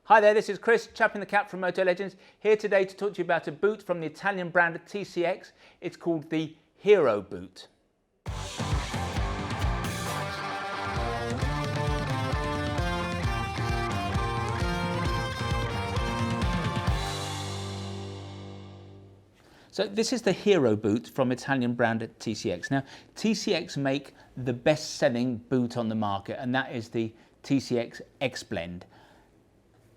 Hi there, this is Chris, Chapping the Cap from Motolegends, here today to talk to you about a boot from the Italian brand TCX. It's called the Hero boot. So this is the Hero boot from Italian brand TCX. Now, TCX make the best-selling boot on the market, and that is the TCX X Blend.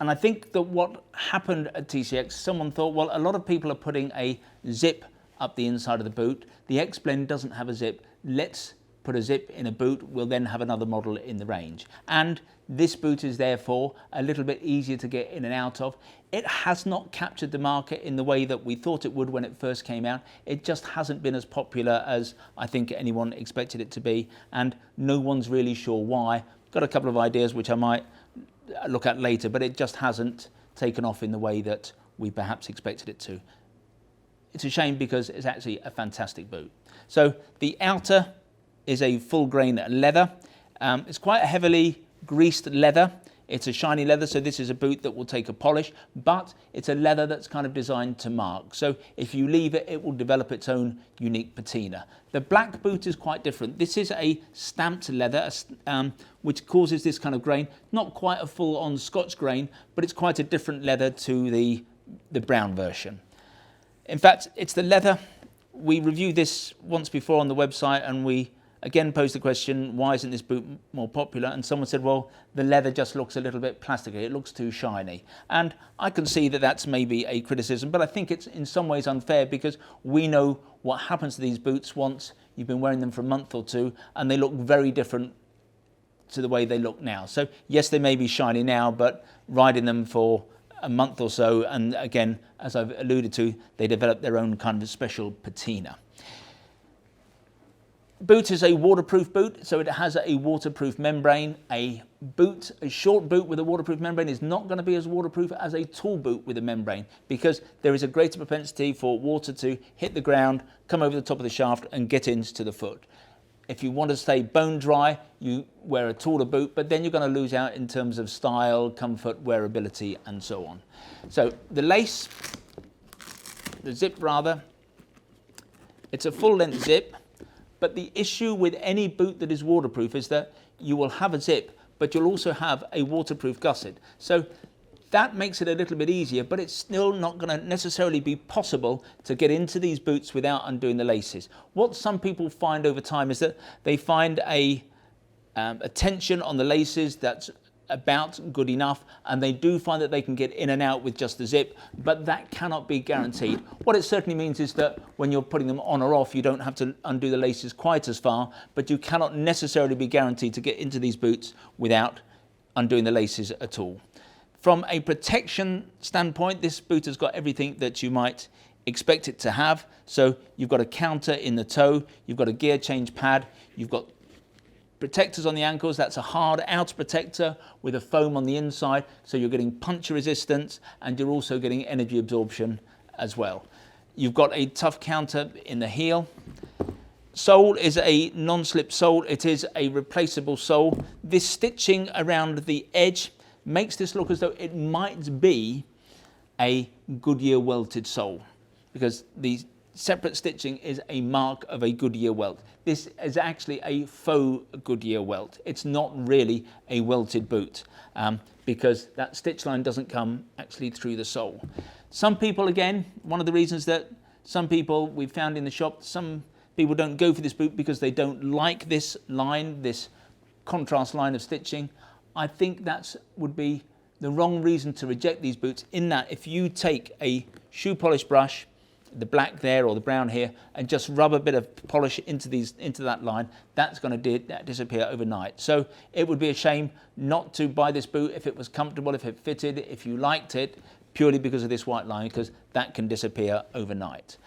And I think that what happened at TCX, someone thought, well, a lot of people are putting a zip up the inside of the boot. The X Blend doesn't have a zip. Let's put a zip in a boot. We'll then have another model in the range. And this boot is therefore a little bit easier to get in and out of. It has not captured the market in the way that we thought it would when it first came out. It just hasn't been as popular as I think anyone expected it to be. And no one's really sure why. Got a couple of ideas which I might look at later, but it just hasn't taken off in the way that we perhaps expected it to. It's a shame because it's actually a fantastic boot. So the outer is a full grain leather. It's quite a heavily greased leather. It's a shiny leather, so this is a boot that will take a polish, but it's a leather that's kind of designed to mark. So if you leave it, it will develop its own unique patina. The black boot is quite different. This is a stamped leather, which causes this kind of grain. Not quite a full-on Scotch grain, but it's quite a different leather to the brown version. In fact, it's the leather. We reviewed this once before on the website, and we again posed the question, why isn't this boot more popular? And someone said, well, the leather just looks a little bit plasticky. It looks too shiny. And I can see that that's maybe a criticism, but I think it's in some ways unfair because we know what happens to these boots once you've been wearing them for a month or two, and they look very different to the way they look now. So yes, they may be shiny now, but riding them for a month or so, and again, as I've alluded to, they develop their own kind of special patina. Boot is a waterproof boot, so it has a waterproof membrane. A short boot with a waterproof membrane is not going to be as waterproof as a tall boot with a membrane because there is a greater propensity for water to hit the ground, come over the top of the shaft and get into the foot. If you want to stay bone dry, you wear a taller boot, but then you're going to lose out in terms of style, comfort, wearability, and so on. So the lace, the zip rather, it's a full length zip. But the issue with any boot that is waterproof is that you will have a zip, but you'll also have a waterproof gusset. So that makes it a little bit easier, but it's still not going to necessarily be possible to get into these boots without undoing the laces. What some people find over time is that they find a tension on the laces that's about good enough, and they do find that they can get in and out with just the zip, but that cannot be guaranteed. What it certainly means is that when you're putting them on or off, you don't have to undo the laces quite as far, but you cannot necessarily be guaranteed to get into these boots without undoing the laces at all. From a protection standpoint, this boot has got everything that you might expect it to have. So you've got a counter in the toe, you've got a gear change pad, you've got protectors on the ankles. That's a hard outer protector with a foam on the inside, so you're getting puncture resistance and you're also getting energy absorption as well. You've got a tough counter in the heel. Sole is a non-slip sole. It is a replaceable sole. This stitching around the edge makes this look as though it might be a Goodyear welted sole because the separate stitching is a mark of a Goodyear welt. This is actually a faux Goodyear welt. It's not really a welted boot because that stitch line doesn't come actually through the sole. Some people, again, one of the reasons that some people we've found in the shop, some people don't go for this boot because they don't like this line, this contrast line of stitching. I think that would be the wrong reason to reject these boots, in that if you take a shoe polish brush, the black there or the brown here, and just rub a bit of polish into that line, that's going to disappear overnight. So it would be a shame not to buy this boot if it was comfortable, if it fitted, if you liked it, purely because of this white line, because that can disappear overnight.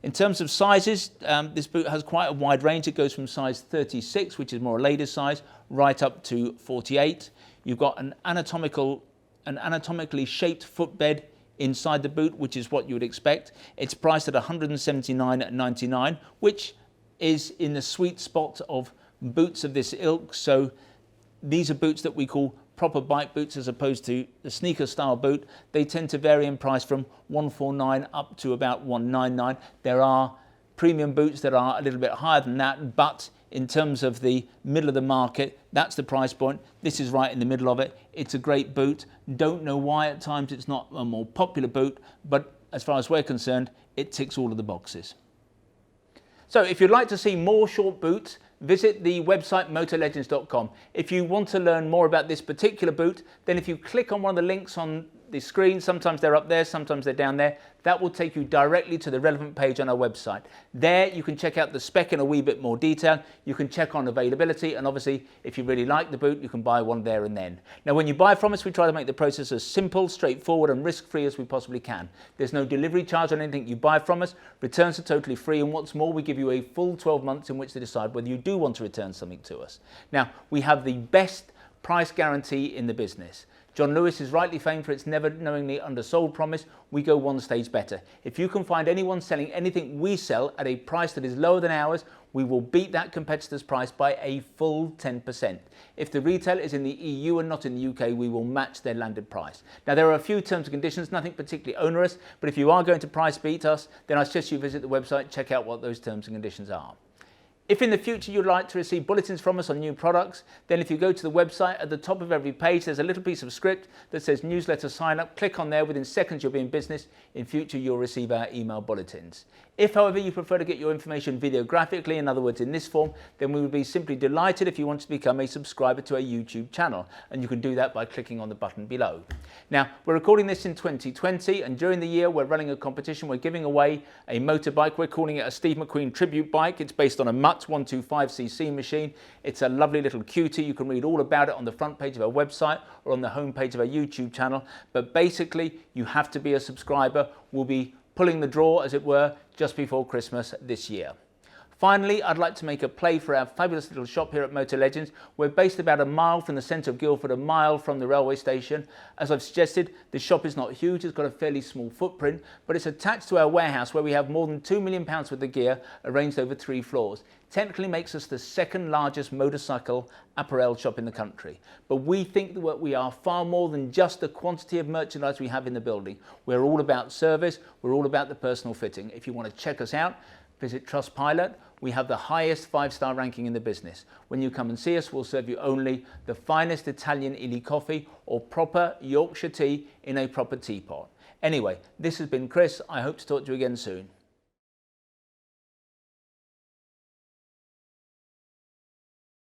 In terms of sizes, this boot has quite a wide range. It goes from size 36, which is more a ladies size, right up to 48. You've got an anatomically shaped footbed inside the boot, which is what you would expect. It's priced at $179.99, which is in the sweet spot of boots of this ilk. So these are boots that we call proper bike boots as opposed to the sneaker style boot, they tend to vary in price from $149 up to about $199. There are premium boots that are a little bit higher than that, but in terms of the middle of the market, that's the price point. This is right in the middle of it. It's a great boot. Don't know why at times it's not a more popular boot, but as far as we're concerned, it ticks all of the boxes. So if you'd like to see more short boots, visit the website motolegends.com. If you want to learn more about this particular boot, then if you click on one of the links on the screen, sometimes they're up there, sometimes they're down there, that will take you directly to the relevant page on our website. There you can check out the spec in a wee bit more detail, you can check on availability, and obviously if you really like the boot, you can buy one there and then. Now when you buy from us, we try to make the process as simple, straightforward and risk-free as we possibly can. There's no delivery charge on anything you buy from us, returns are totally free, and what's more, we give you a full 12 months in which to decide whether you do want to return something to us. Now we have the best price guarantee in the business. John Lewis is rightly famed for its never knowingly undersold promise. We go one stage better. If you can find anyone selling anything we sell at a price that is lower than ours, we will beat that competitor's price by a full 10%. If the retail is in the EU and not in the UK, we will match their landed price. Now there are a few terms and conditions, nothing particularly onerous, but if you are going to price beat us, then I suggest you visit the website, check out what those terms and conditions are. If in the future you'd like to receive bulletins from us on new products, then if you go to the website, at the top of every page there's a little piece of script that says newsletter sign up. Click on there, within seconds you'll be in business. In future you'll receive our email bulletins. If however you prefer to get your information videographically, in other words in this form, then we would be simply delighted if you want to become a subscriber to our YouTube channel, and you can do that by clicking on the button below. Now we're recording this in 2020, and during the year we're running a competition. We're giving away a motorbike. We're calling it a Steve McQueen tribute bike. It's based on a Mutt 125cc machine. It's a lovely little cutie. You can read all about it on the front page of our website or on the home page of our YouTube channel. But basically, you have to be a subscriber. We'll be pulling the draw, as it were, just before Christmas this year. Finally, I'd like to make a play for our fabulous little shop here at Motolegends. We're based about a mile from the centre of Guildford, a mile from the railway station. As I've suggested, the shop is not huge, it's got a fairly small footprint, but it's attached to our warehouse where we have more than £2 million worth of gear arranged over 3 floors. Technically makes us the second largest motorcycle apparel shop in the country. But we think that we are far more than just the quantity of merchandise we have in the building. We're all about service, we're all about the personal fitting. If you want to check us out, visit Trustpilot. We have the highest 5-star ranking in the business. When you come and see us, we'll serve you only the finest Italian illy coffee or proper Yorkshire tea in a proper teapot. Anyway, this has been Chris. I hope to talk to you again soon.